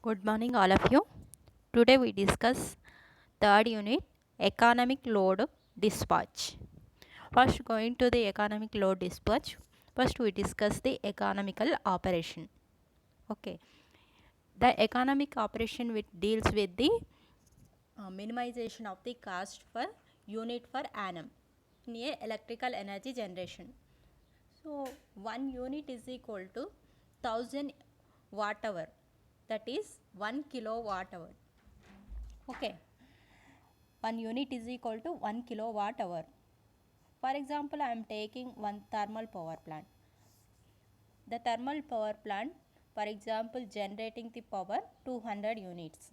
Good morning, all of you. Today we discuss third unit economic load dispatch. First, going to the economic load dispatch. First, we discuss the economical operation. Okay, the economic operation which deals with the minimization of the cost per unit per annum in a electrical energy generation. So, 1 unit is equal to 1000 watt hour, that is 1 kilowatt hour. Okay, 1 unit is equal to 1 kilowatt hour. For example, I am taking one thermal power plant. The thermal power plant, for example, generating the power 200 units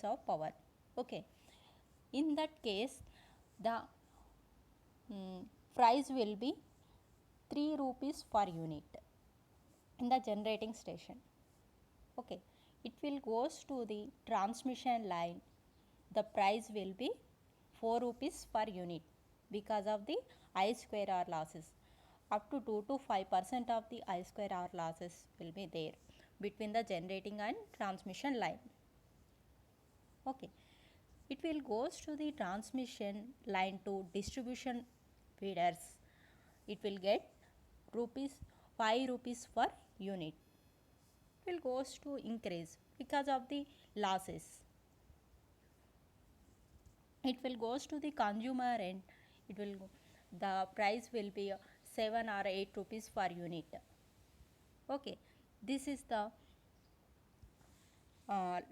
of power. Okay, in that case, the price will be 3 rupees per unit in the generating station. Okay, it will goes to the transmission line. The price will be 4 rupees per unit because of the I square R losses. Up to 2 to 5% of the I square R losses will be there between the generating and transmission line. Okay, it will goes to the transmission line to distribution feeders. It will get rupees 5 rupees per unit. It will goes to increase because of the losses. It will goes to the consumer and it will the price will be 7 or 8 rupees per unit. Okay, this is the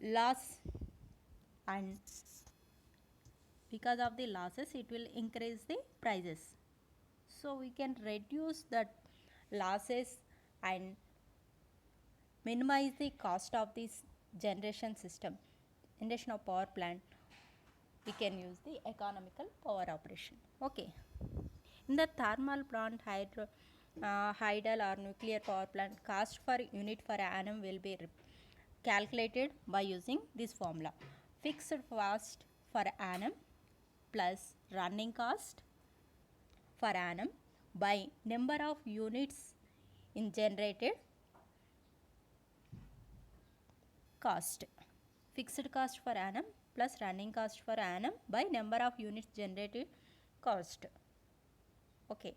loss, and because of the losses it will increase the prices. So we can reduce that losses and minimize the cost of this generation of power plant. We can use the economical power operation. Okay, in the thermal plant, hydel or nuclear power plant, cost per unit per annum will be calculated by using this formula. Fixed cost per annum plus running cost per annum by number of units in generated cost. Fixed cost per annum plus running cost per annum by number of units generated cost. Okay,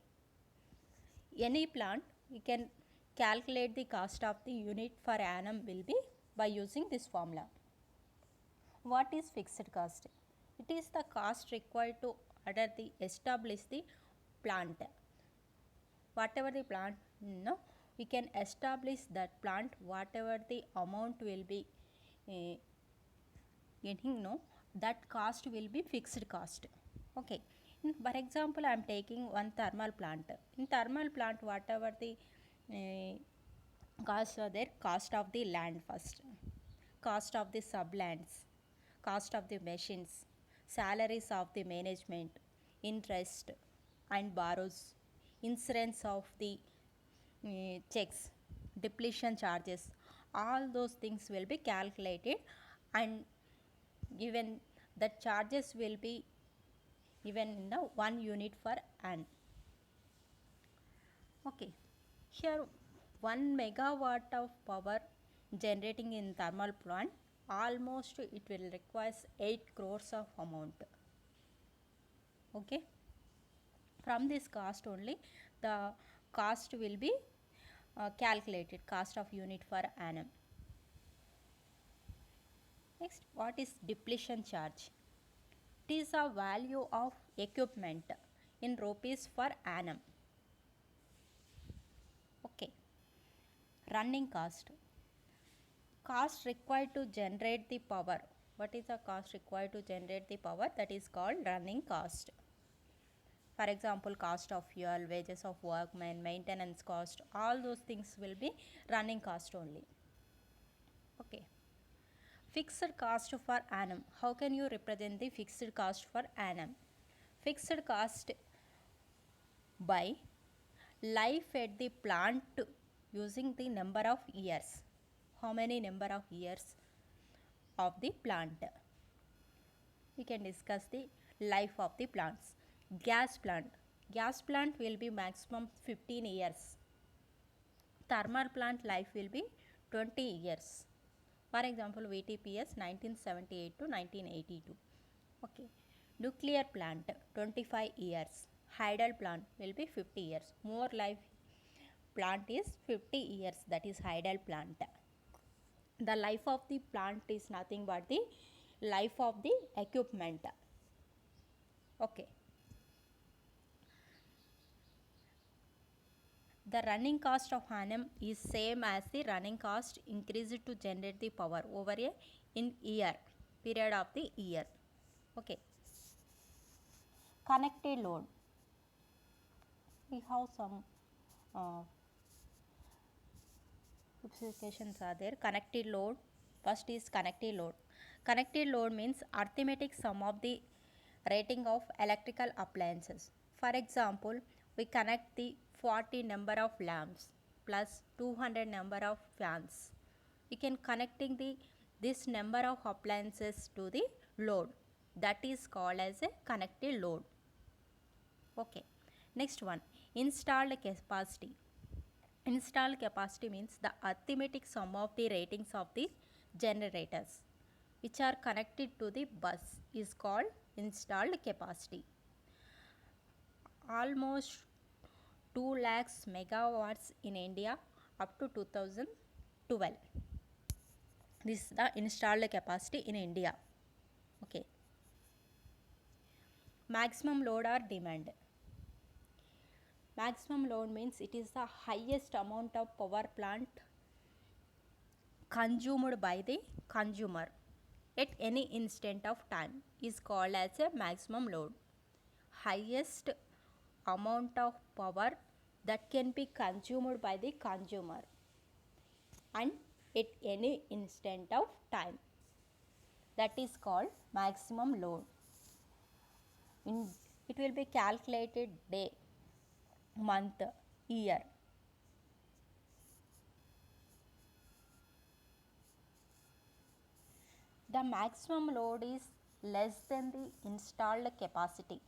any plant we can calculate the cost of the unit per annum will be by using this formula. What is fixed cost? It is the cost required to order the establish the plant. Whatever the plant, we can establish that plant, whatever the amount will be uh, getting, that cost will be fixed cost. Okay, for example, I am taking one thermal plant. In thermal plant, whatever the costs are there, cost of the land first, cost of the sublands, cost of the machines, salaries of the management, interest and borrows, insurance of the checks, depletion charges, all those things will be calculated, and given the charges will be even in the 1 unit per annum. Okay, here 1 megawatt of power generating in thermal plant, almost it will require 8 crores of amount. Okay, from this cost only the cost will be calculated, cost of unit per annum. Next, what is depletion charge? It is a value of equipment in rupees per annum. Okay, running cost, cost required to generate the power. What is the cost required to generate the power? That is called running cost. For example, cost of fuel, wages of workmen, maintenance cost, all those things will be running cost only. Okay, fixed cost for annum. How can you represent the fixed cost for annum? Fixed cost by life at the plant using the number of years. How many number of years of the plant? We can discuss the life of the plants. Gas plant. Gas plant will be maximum 15 years. Thermal plant life will be 20 years. For example, VTPS 1978 to 1982. Okay. Nuclear plant 25 years. Hydel plant will be 50 years. More life plant is 50 years, that is Hydel plant. The life of the plant is nothing but the life of the equipment. Okay. The running cost of annum is same as the running cost increased to generate the power over a in year period of the year. Okay. Connected load. We have some specifications are there. Connected load. First is connected load. Connected load means arithmetic sum of the rating of electrical appliances. For example, we connect the 40 number of lamps plus 200 number of fans. We can connecting the this number of appliances to the load. That is called as a connected load. Okay. Next one, installed capacity. Installed capacity means the arithmetic sum of the ratings of the generators which are connected to the bus is called installed capacity. Almost 2 lakhs megawatts in India up to 2012. This is the installed capacity in India. Okay. Maximum load or demand. Maximum load means it is the highest amount of power plant consumed by the consumer at any instant of time is called as a maximum load. Highest amount of power that can be consumed by the consumer and at any instant of time, that is called maximum load. It will be calculated day, month, year. The maximum load is less than the installed capacity.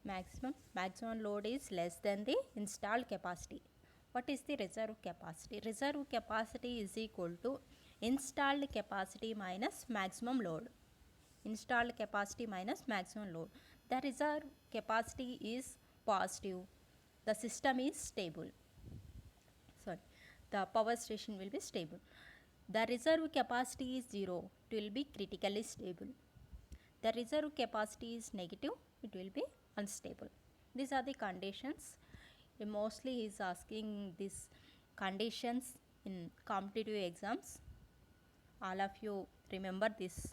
Maximum load is less than the installed capacity. What is the reserve capacity? Reserve capacity is equal to installed capacity minus maximum load. Installed capacity minus maximum load. The reserve capacity is positive. The system is stable. Sorry, the power station will be stable. The reserve capacity is 0. It will be critically stable. The reserve capacity is negative. It will be unstable. These are the conditions. Mostly he is asking these conditions in competitive exams. All of you remember this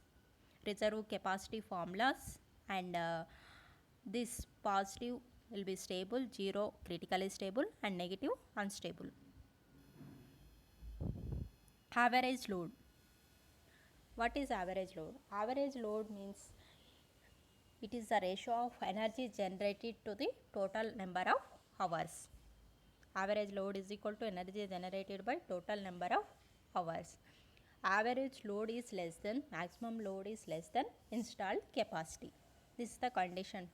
reserve capacity formulas, and this positive will be stable, 0 critically stable, and negative unstable. Average load. What is average load? Average load means it is the ratio of energy generated to the total number of hours. Average load is equal to energy generated by total number of hours. Average load is less than, maximum load is less than installed capacity. This is the condition.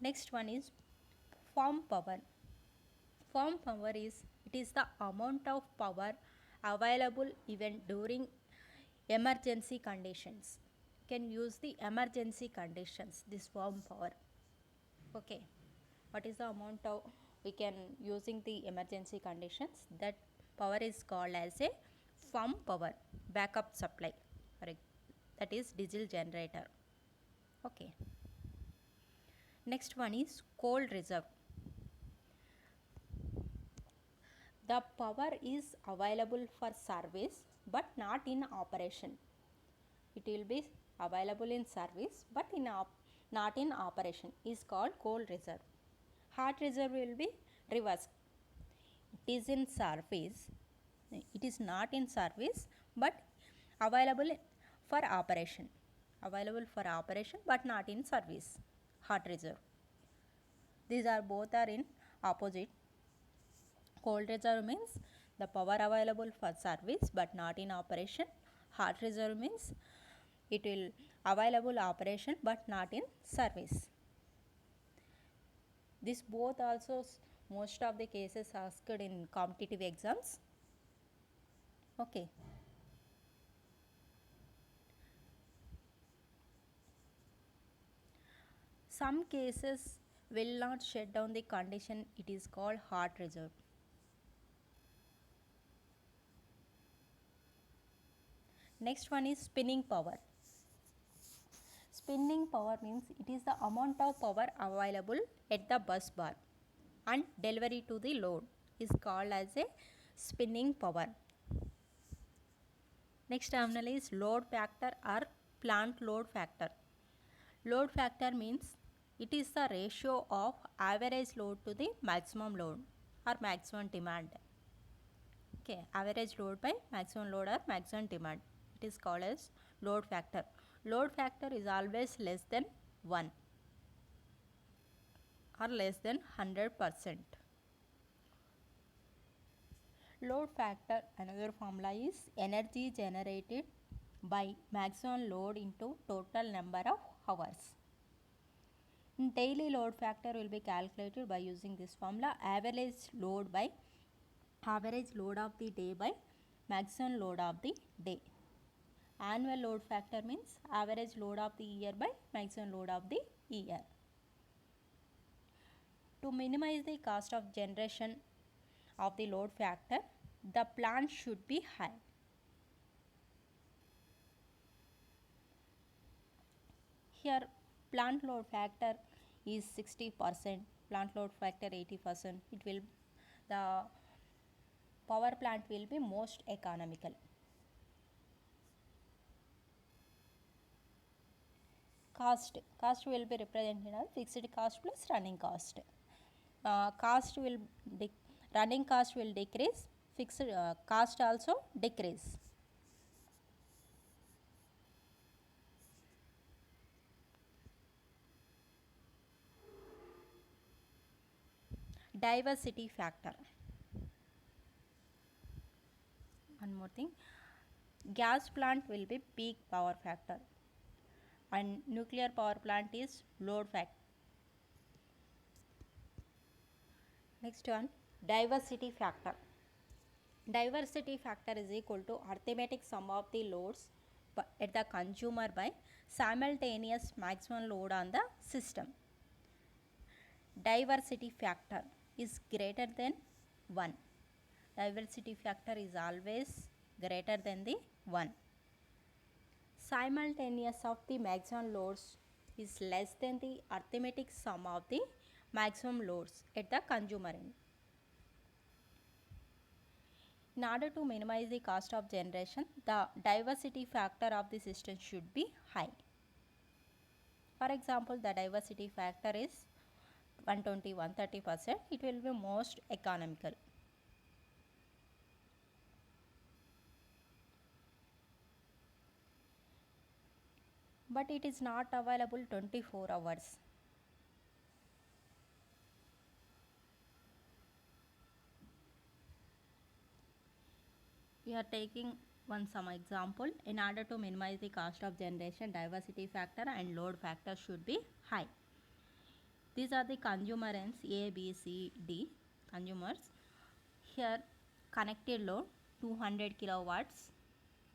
Next one is firm power. Firm power is, it is the amount of power available even during emergency conditions. Can use the emergency conditions, this firm power. Okay. What is the amount of we can using the emergency conditions? That power is called as a firm power, backup supply. That is diesel generator. Okay. Next one is coal reserve. The power is available for service but not in operation. It will be available in service but not in operation is called coal reserve. Hot reserve will be reverse. It is in service. It is not in service but available for operation. Available for operation but not in service. Hot reserve. These are both are in opposite. Cold reserve means the power available for service but not in operation. Hot reserve means it will available operation but not in service. This both also most of the cases asked in competitive exams. Okay. Some cases will not shut down the condition, it is called hard reserve. Next one is spinning power. Spinning power means it is the amount of power available at the bus bar and delivery to the load is called as a spinning power. Next terminal is load factor or plant load factor. Load factor means it is the ratio of average load to the maximum load or maximum demand. Okay, average load by maximum load or maximum demand. It is called as load factor. Load factor is always less than 1 or less than 100%. Load factor, another formula is energy generated by maximum load into total number of hours. Daily load factor will be calculated by using this formula, average load by average load of the day by maximum load of the day. Annual load factor means average load of the year by maximum load of the year. To minimize the cost of generation of the load factor, the plant should be high. Here plant load factor is 60%, plant load factor 80%. It will, the power plant will be most economical. Cost will be represented as fixed cost plus running cost. Running cost will decrease, fixed cost also decrease. Diversity factor. One more thing, gas plant will be peak power factor and nuclear power plant is load factor. Next one, diversity factor. Diversity factor is equal to arithmetic sum of the loads at the consumer by simultaneous maximum load on the system. Diversity factor is greater than 1. Diversity factor is always greater than the 1. Simultaneous of the maximum loads is less than the arithmetic sum of the maximum loads at the consumer end. In order to minimize the cost of generation, the diversity factor of the system should be high. For example, the diversity factor is 120-130%. It will be most economical. But it is not available 24 hours. We are taking some example. In order to minimize the cost of generation, diversity factor and load factor should be high. These are the consumer ends A, B, C, D consumers. Here connected load 200 kilowatts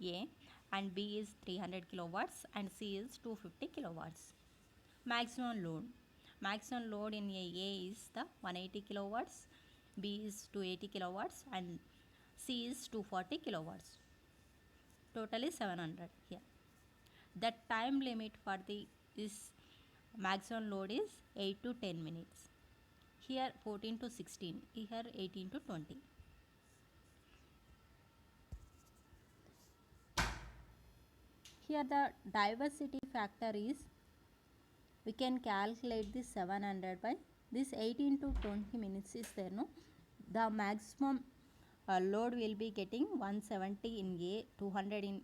A and B is 300 kilowatts and C is 250 kilowatts. Maximum load in A is the 180 kilowatts, B is 280 kilowatts and C is 240 kilowatts. Total is 700 here. The time limit for this maximum load is 8 to 10 minutes. Here 14 to 16, here 18 to 20. Here the diversity factor is, we can calculate this 700 by this 18 to 20 minutes is there, no? The maximum load will be getting 170 in A, 200 in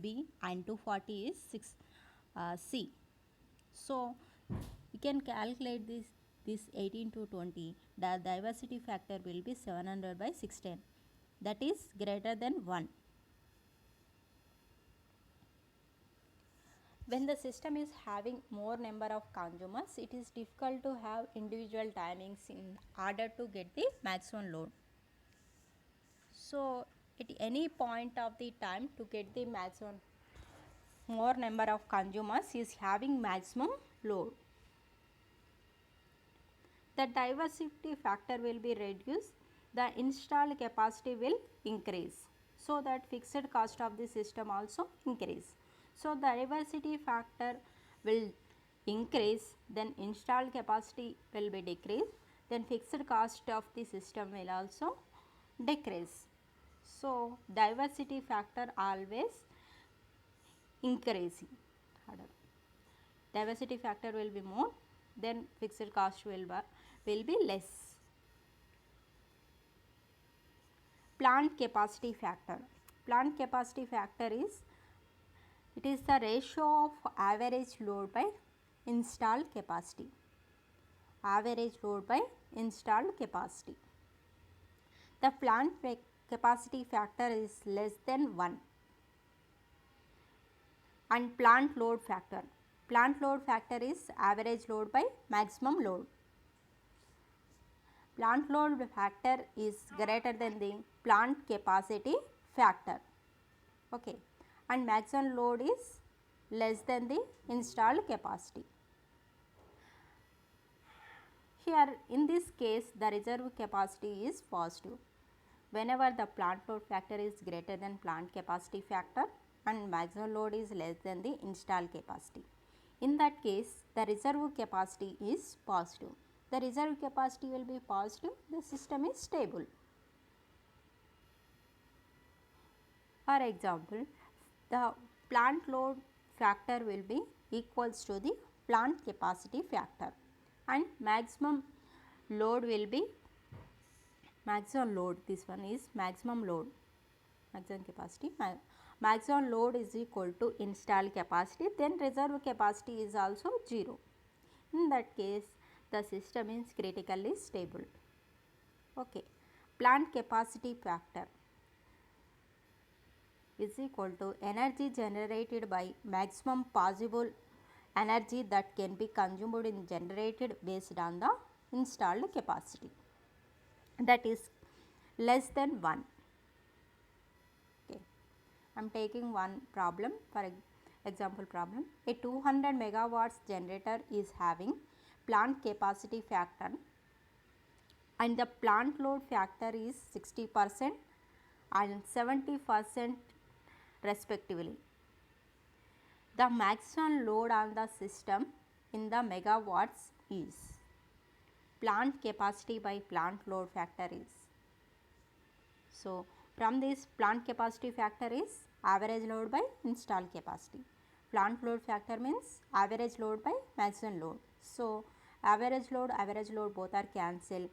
B and 240 is C. So we can calculate this 18 to 20. The diversity factor will be 700 by 16. That is greater than 1. when the system is having more number of consumers, it is difficult to have individual timings in order to get the maximum load. So at any point of the time, to get the maximum more number of consumers is having maximum load, the diversity factor will be reduced, the installed capacity will increase, so that fixed cost of the system also increase. So the diversity factor will increase, then installed capacity will be decreased, then fixed cost of the system will also decrease. So diversity factor always increasing. Diversity factor will be more, then fixed cost will be less. Plant capacity factor. Plant capacity factor is, it is the ratio of average load by installed capacity. Average load by installed capacity. The plant capacity factor is less than 1. And plant load factor. Plant load factor is average load by maximum load. Plant load factor is greater than the plant capacity factor. Okay. And maximum load is less than the installed capacity. Here in this case, the reserve capacity is positive. Whenever the plant load factor is greater than plant capacity factor and maximum load is less than the installed capacity, in that case the reserve capacity is positive. The reserve capacity will be positive, the system is stable. For example, the plant load factor will be equals to the plant capacity factor, and maximum load will be maximum load. This one is maximum load, maximum capacity. Maximum load is equal to installed capacity, then reserve capacity is also 0. In that case, the system is critically stable. Okay. Plant capacity factor is equal to energy generated by maximum possible energy that can be consumed in generated based on the installed capacity, that is less than 1. Okay. I am taking one problem, for example problem. A 200 megawatts generator is having plant capacity factor and the plant load factor is 60% and 70% respectively. The maximum load on the system in the megawatts is, plant capacity by plant load factor is. So from this, plant capacity factor is average load by installed capacity. Plant load factor means average load by maximum load. So average load both are cancelled.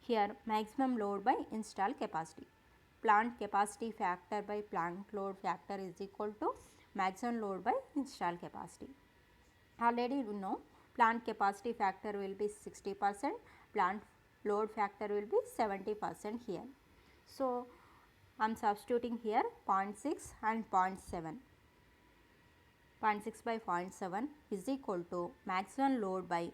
Here maximum load by installed capacity. Plant capacity factor by plant load factor is equal to maximum load by installed capacity. Already you know plant capacity factor will be 60%, plant load factor will be 70% here. So I am substituting here 0.6 and 0.7. 0.6 by 0.7 is equal to maximum load by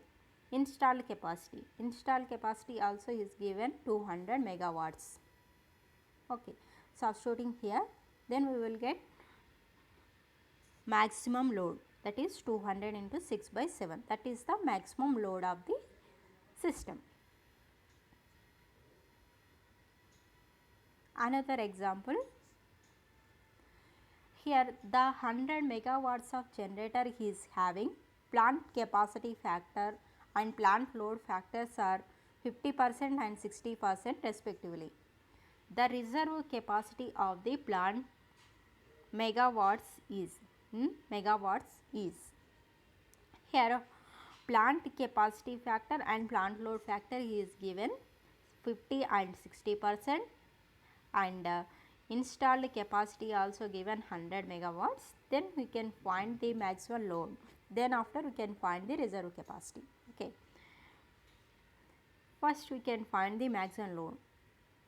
installed capacity. Installed capacity also is given 200 megawatts. Okay, substituting here, then we will get maximum load, that is 200 into 6 by 7, that is the maximum load of the system. Another example, here the 100 megawatts of generator is having plant capacity factor and plant load factors are 50% and 60% respectively. The reserve capacity of the plant megawatts is, here plant capacity factor and plant load factor is given 50 and 60% and installed capacity also given 100 megawatts. Then we can find the maximum load, then after we can find the reserve capacity. Okay. First we can find the maximum load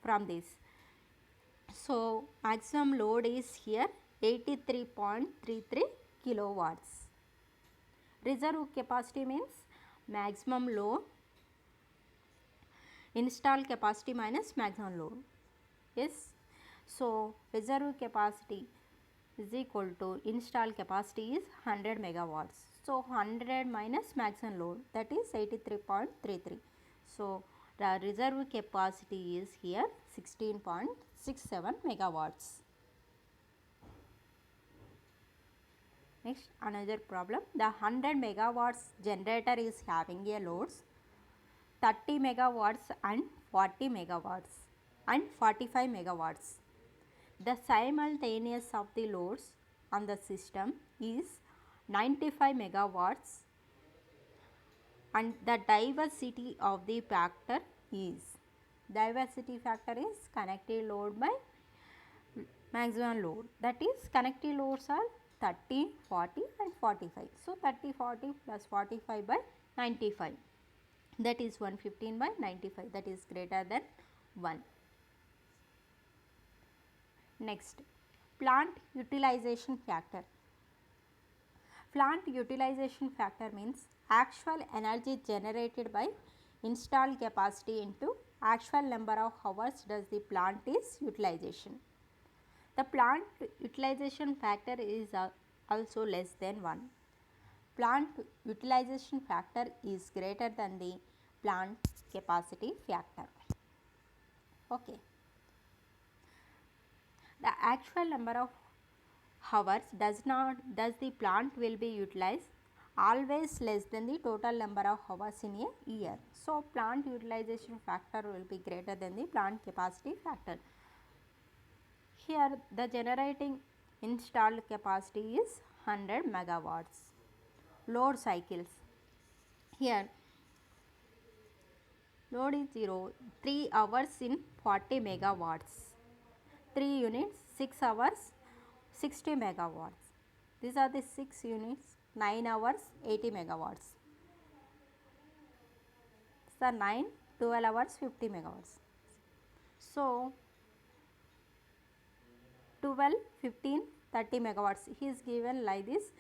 from this. So maximum load is here 83.33 kilowatts. Reserve capacity means maximum load, installed capacity minus maximum load. Yes, so reserve capacity is equal to installed capacity is 100 megawatts. So 100 minus maximum load, that is 83.33. So the reserve capacity is here 16.67 megawatts. Next, another problem. The 100 megawatts generator is having a loads 30 megawatts and 40 megawatts and 45 megawatts. The simultaneous of the loads on the system is 95 megawatts and the diversity of the factor is, diversity factor is connected load by maximum load, that is connected loads are 30, 40 and 45. So 30, 40 plus 45 by 95, that is 115 by 95, that is greater than 1. Next, plant utilization factor. Plant utilization factor means actual energy generated by installed capacity into actual number of hours does the plant is utilization. The plant utilization factor is also less than 1. Plant utilization factor is greater than the plant capacity factor. Okay. The actual number of hours does the plant will be utilized always less than the total number of hours in a year. So plant utilization factor will be greater than the plant capacity factor. Here the generating installed capacity is 100 megawatts. Load cycles. Here load is 0, 3 hours in 40 megawatts. 3 units, 6 hours, 60 megawatts. These are the 6 units, 9 hours, 80 megawatts. So 9, 12 hours, 50 megawatts. So 12, 15, 30 megawatts. He is given like this.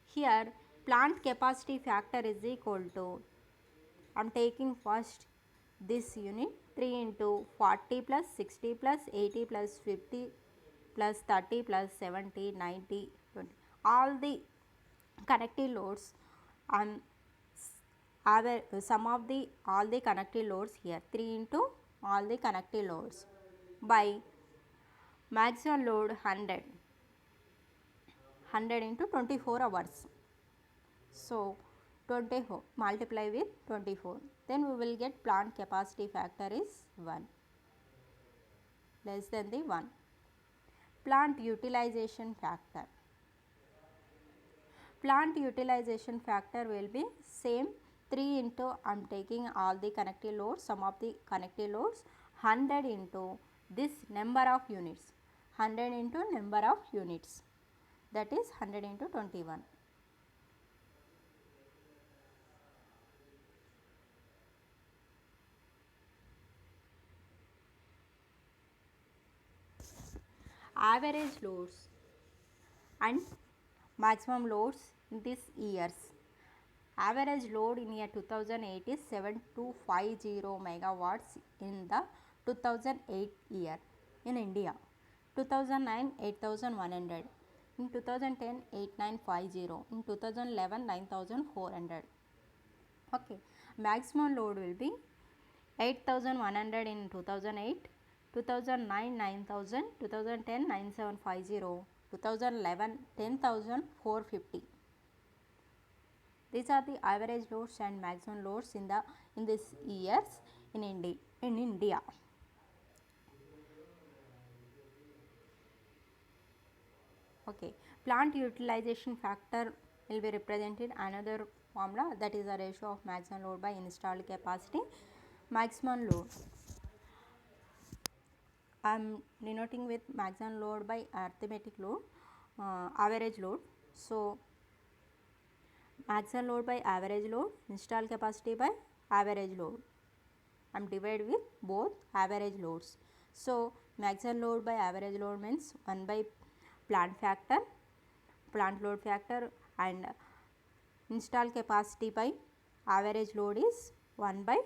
Here plant capacity factor is equal to, I am taking first this unit, 3 into 40 plus 60 plus 80 plus 50 plus 30 plus 70, 90, 20. All the connected loads and sum of the all the connected loads here, 3 into all the connected loads by maximum load 100 into 24 hours. So 24 multiply with 24, then we will get plant capacity factor is 1, less than the 1. Plant utilization factor. Plant utilization factor will be same, 3 into I am taking all the connected loads, sum of the connected loads, 100 into this number of units, 100 into number of units, that is 100 into 21. Average loads and maximum loads in these years. Average load in year 2008 is 7250 megawatts in the 2008 year in India. 2009 8100, in 2010 8950, in 2011 9400. Okay, maximum load will be 8100 in 2008, 2009 9000, 2010 9750, 2011 10450. These are the average loads and maximum loads in these years in India. Okay, plant utilization factor will be represented another formula, that is the ratio of maximum load by installed capacity. Maximum load, I am denoting with maximum load by arithmetic load, average load. So maximum load by average load, installed capacity by average load. I am divided with both average loads. So maximum load by average load means 1 by plant factor, plant load factor, and install capacity by average load is 1 by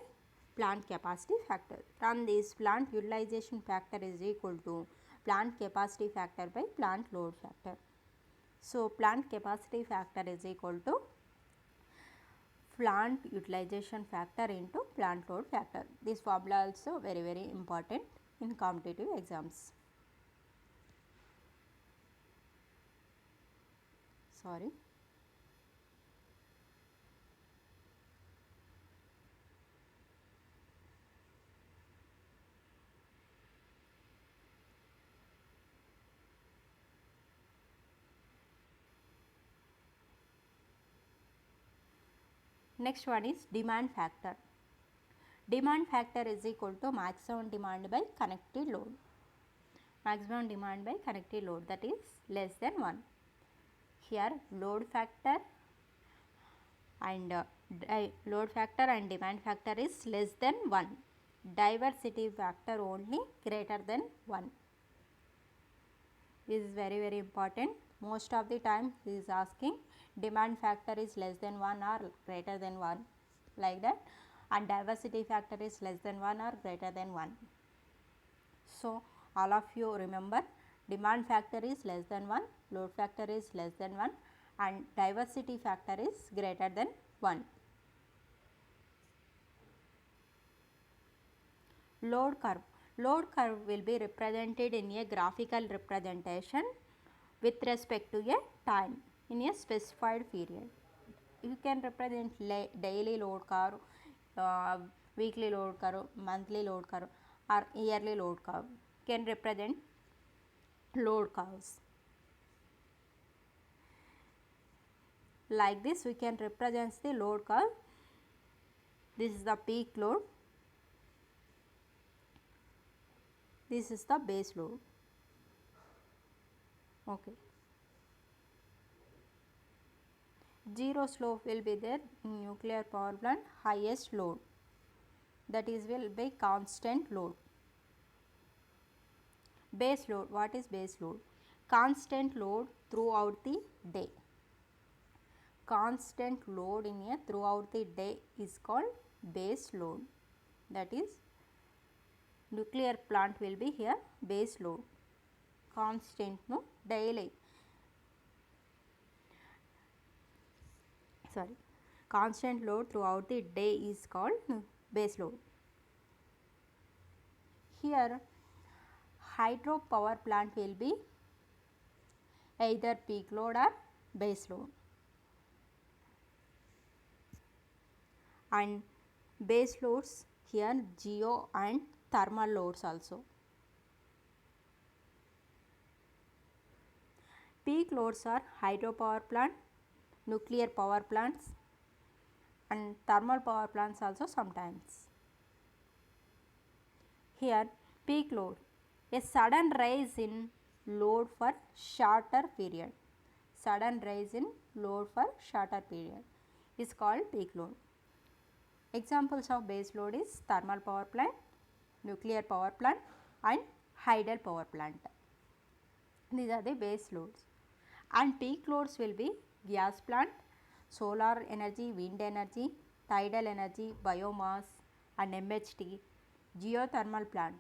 plant capacity factor. From this, plant utilization factor is equal to plant capacity factor by plant load factor. So, plant capacity factor is equal to plant utilization factor into plant load factor. This formula also very important in competitive exams. Sorry. Next one is demand factor. Demand factor is equal to maximum demand by connected load. Maximum demand by connected load, that is less than 1. Here load factor and demand factor is less than 1. Diversity factor only greater than 1. This is very important. Most of the time he is asking demand factor is less than 1 or greater than 1, like that, and diversity factor is less than 1 or greater than 1. So, all of you remember, demand factor is less than 1, load factor is less than 1 and diversity factor is greater than 1. Load curve. Load curve will be represented in a graphical representation with respect to a time in a specified period. You can represent daily load curve, weekly load curve, monthly load curve or yearly load curve. You can represent load curves. Like this we can represent the load curve. This is the peak load. This is the base load. Okay. Zero slope will be there in nuclear power plant, highest load, that is will be constant load. Base load, what is base load? Constant load throughout the day. Constant load in a throughout the day is called base load, that is nuclear plant will be here base load, constant, no, daily. Constant load throughout the day is called base load. Here hydro power plant will be either peak load or base load, and base loads here geo and thermal loads also. Peak loads are hydropower plant, nuclear power plants and thermal power plants also sometimes. Here peak load, a sudden rise in load for shorter period. Sudden rise in load for shorter period is called peak load. Examples of base load is thermal power plant, nuclear power plant and hydel power plant. These are the base loads. And peak loads will be gas plant, solar energy, wind energy, tidal energy, biomass and MHT, geothermal plant.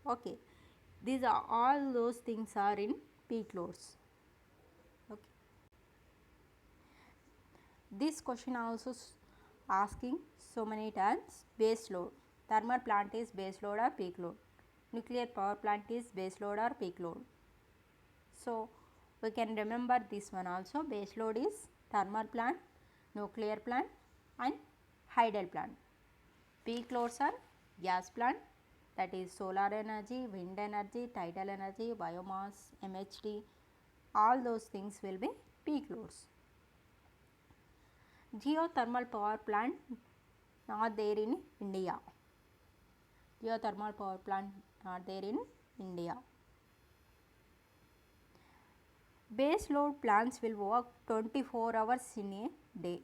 Okay, these are all those things are in peak loads. Okay. This question also asking so many times, base load. Thermal plant is base load or peak load. Nuclear power plant is base load or peak load. So we can remember this one also. Base load is thermal plant, nuclear plant and hydel plant. Peak loads are gas plant, that is solar energy, wind energy, tidal energy, biomass, MHD, all those things will be peak loads. Geothermal power plant not there in India. Geothermal power plant not there in India. Base load plants will work 24 hours in a day.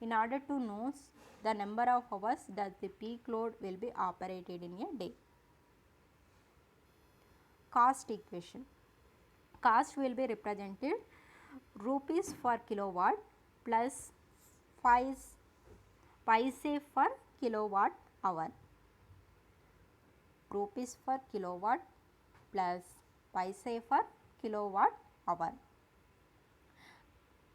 In order to know the number of hours that the peak load will be operated in a day. Cost equation. Cost will be represented rupees per kilowatt plus 5 paise per kilowatt hour. Rupees per kilowatt plus paise per kilowatt hour.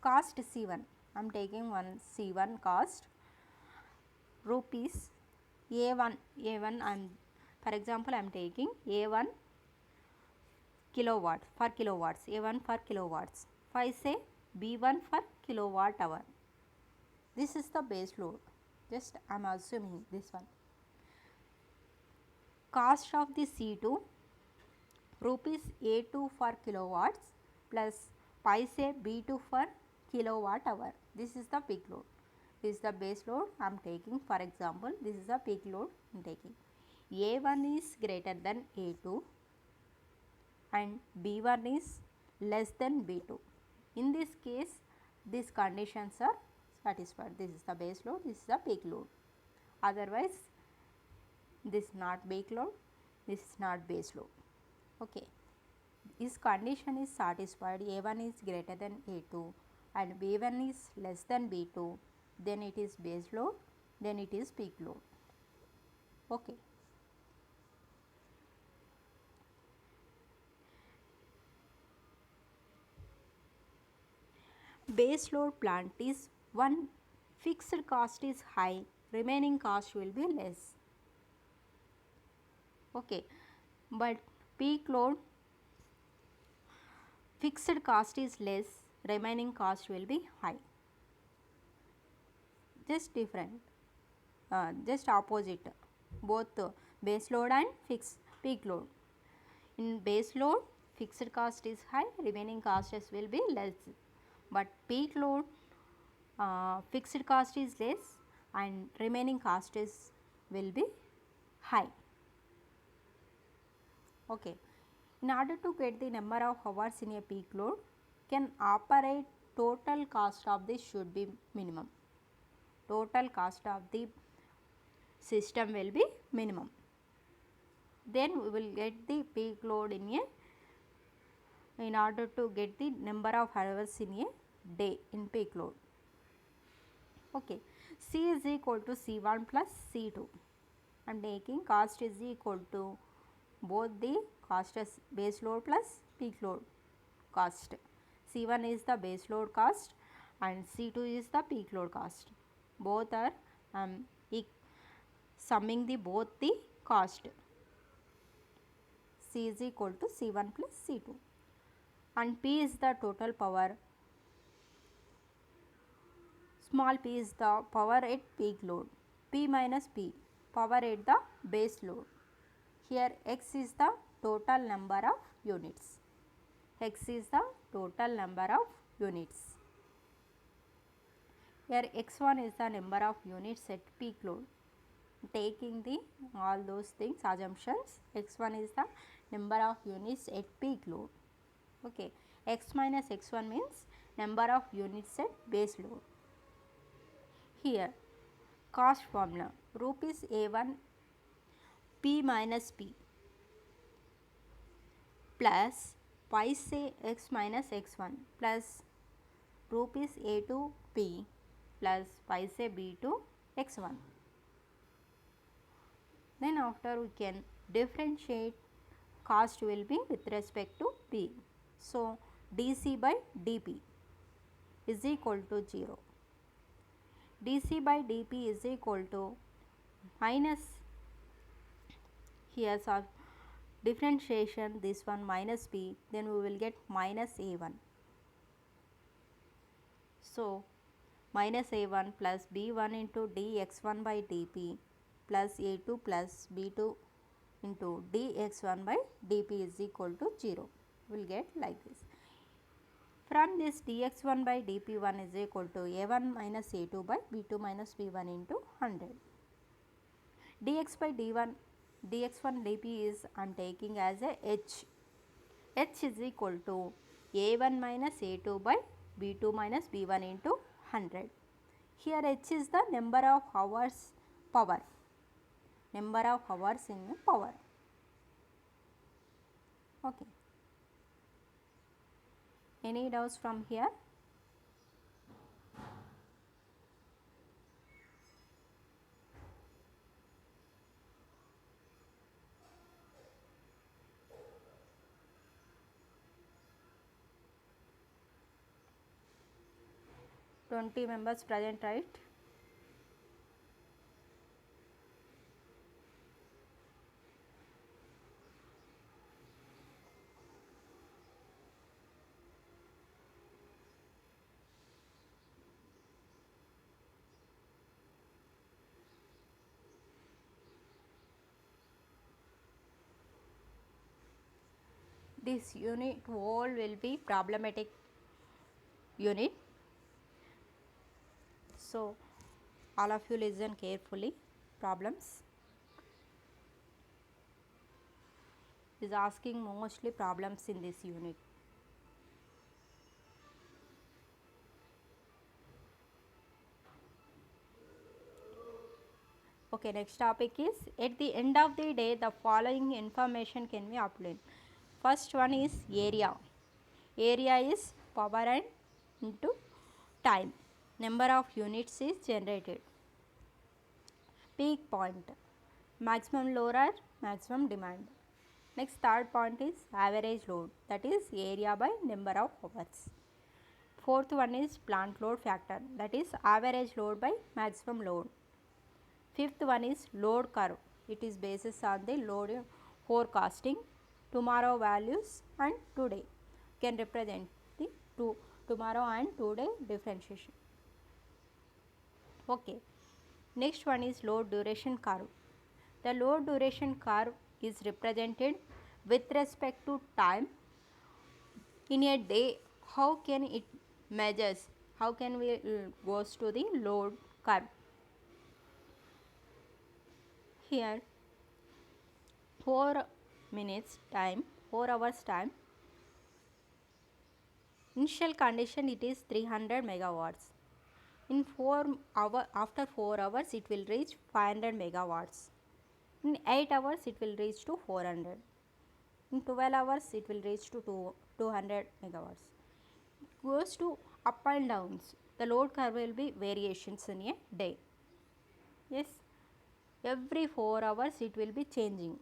Cost C1, I am taking one C1 cost rupees A1 I am, for example I am taking A1 kilowatt for kilowatts, A1 for kilowatts. If I say B1 for kilowatt hour, this is the base load, just I am assuming this one. Cost of the C2 rupees A2 for kilowatts plus paise B2 for kilowatt hour. This is the peak load. This is the base load I am taking. For example, this is the peak load I am taking. A1 is greater than A2 and B1 is less than B2. In this case, these conditions are satisfied. This is the base load, this is the peak load. Otherwise, this is not peak load, this is not base load. Okay. This condition is satisfied, A1 is greater than A2 and B1 is less than B2, then it is base load, then it is peak load. Okay. Base load plant is one fixed cost is high, remaining cost will be less. Okay, but peak load fixed cost is less, remaining cost will be high. Just different, just opposite, both base load and fixed peak load. In base load, fixed cost is high, remaining costs will be less, but peak load fixed cost is less and remaining cost is will be high. Okay. In order to get the number of hours in a peak load, can operate, total cost of this should be minimum. Total cost of the system will be minimum. Then we will get the peak load in order to get the number of hours in a day in peak load. Okay. C is equal to C1 plus C2. I am taking cost is equal to both the cost as base load plus peak load cost. C1 is the base load cost and C2 is the peak load cost. Both are summing the both the cost. C is equal to C1 plus C2 and P is the total power. Small p is the power at peak load. P minus P, power at the base load. Here x is the total number of units. X is the total number of units. Here x1 is the number of units at peak load. Taking the all those things assumptions, x1 is the number of units at peak load. Okay, x minus x1 means number of units at base load. Here cost formula, rupees A1 P minus P plus paise x minus x1 plus rupees A2 P plus paise B2 x1. Then after we can differentiate, cost will be with respect to P. So dC by dP is equal to 0. dC by dP is equal to minus, here so differentiation, this one minus P, then we will get minus A1. So minus A1 plus B1 into dx1 by dP plus A2 plus B2 into dx1 by dP is equal to 0. We will get like this. From this dx1 by dp1 is equal to A1 minus A2 by B2 minus B1 into 100. dx by d1 dx1 dp is I am taking as a h. H is equal to A1 minus A2 by B2 minus B1 into 100. Here h is the number of hours power. Number of hours in power. Okay. Any doubts from here? Twenty members present, right? This unit whole will be problematic unit. So all of you listen carefully. Problems is asking mostly problems in this unit. Okay, next topic is, at the end of the day the following information can be obtained. First one is area. Area is power and into time. Number of units is generated. Peak point, maximum load or maximum demand. Next, third point is average load, that is area by number of hours. Fourth one is plant load factor, that is average load by maximum load. Fifth one is load curve, it is basis on the load forecasting, tomorrow values and today, can represent the tomorrow and today differentiation. Okay, next one is load duration curve. The load duration curve is represented with respect to time in a day. How can it measures? How can we goes to the load curve? Here 4 minutes time, 4 hours time. Initial condition it is 300 megawatts. In 4 hour, after 4 hours it will reach 500 megawatts. In 8 hours it will reach to 400. In 12 hours it will reach to 200 megawatts. It goes to up and downs. The load curve will be variations in a day. Yes, every 4 hours it will be changing.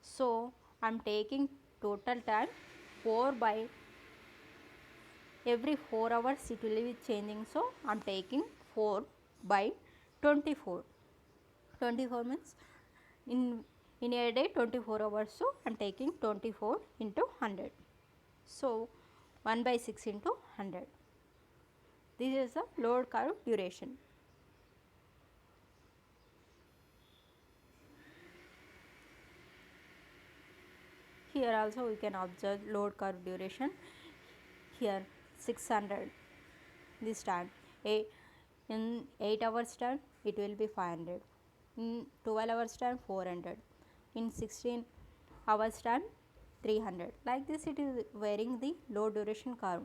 So I am taking total time 4 by every 4 hours it will be changing. So I am taking 4 by 24. 24 means in a day 24 hours, so I am taking 24 into 100. So 1 by 6 into 100. This is the load curve duration. Here also we can observe load curve duration. Here 600 this time. In 8 hours time it will be 500. In 12 hours time 400. In 16 hours time 300. Like this it is varying the load duration curve.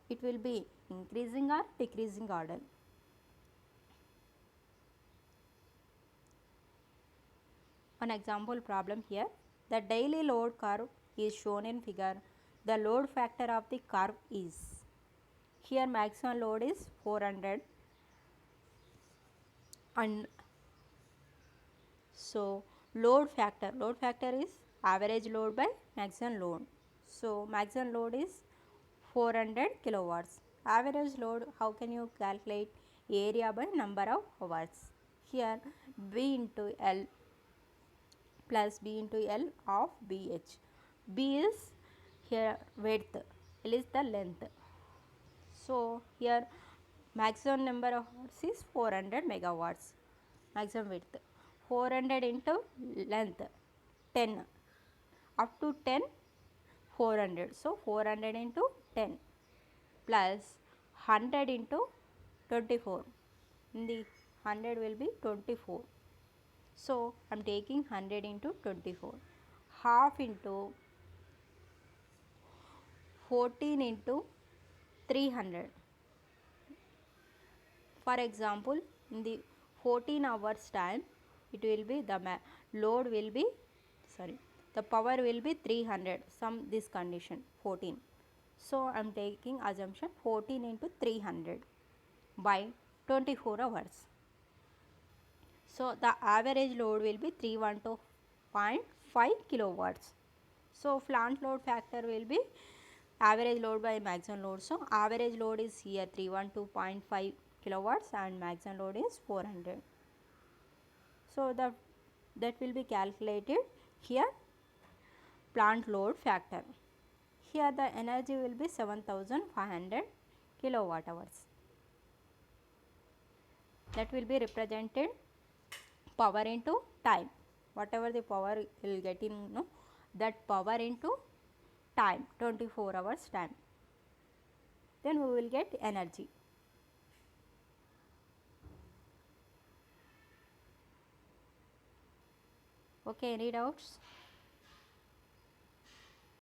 It will be increasing or decreasing order. An example problem here. The daily load curve is shown in figure. The load factor of the curve is, here maximum load is 400 and so load factor is average load by maximum load. So maximum load is 400 kilowatts. Average load, how can you calculate? Area by number of hours. Here B into L plus B into L of BH. B is here width, L is the length. So here maximum number of hours is 400 megawatts. Maximum width 400 into length 10, up to 10 400. So 400 into 10 plus 100 into 24. In the 100 will be 24. So I am taking 100 into 24. Half into 14 into 300. For example, in the 14 hours time it will be the load will be the power will be 300, some this condition 14. So I am taking assumption 14 into 300 by 24 hours. So the average load will be 312.5 kilowatts. So plant load factor will be average load by maximum load. So average load is here 312.5 kilowatts and maximum load is 400. So that will be calculated here plant load factor. Here the energy will be 7500 kilowatt hours. That will be represented power into time. Whatever the power will get in, that power into time, 24 hours time. Then we will get energy. Okay, any doubts?